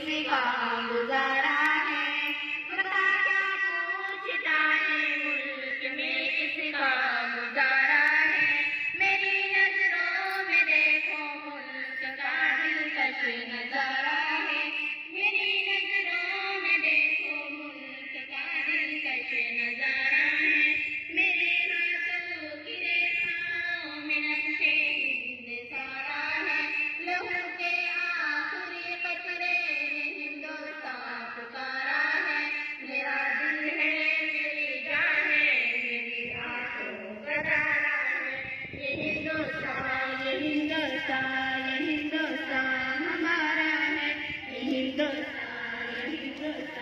किसका गुजारा है, बता क्या पूछता है मुल्क में किसका गुजारा है। मेरी नजरों में देखो मुल्क का दिलकश नजारा है, मेरी नजरों में देखो मुल्क का दिलकश नजारा है। मेरे हाथों की रेखाओं में नक्शे हिंद सारा है, लहू के आखिरी कतरे में हिंदुस्तान पुकारा है। मेरा दिल है मेरी जान है मेरी आंखों का तारा है, ये हिंदुस्तान ये हिंदुस्तान ये हिंदुस्तान हमारा है, ये हिंदुस्तान ये हिंदुस्तान।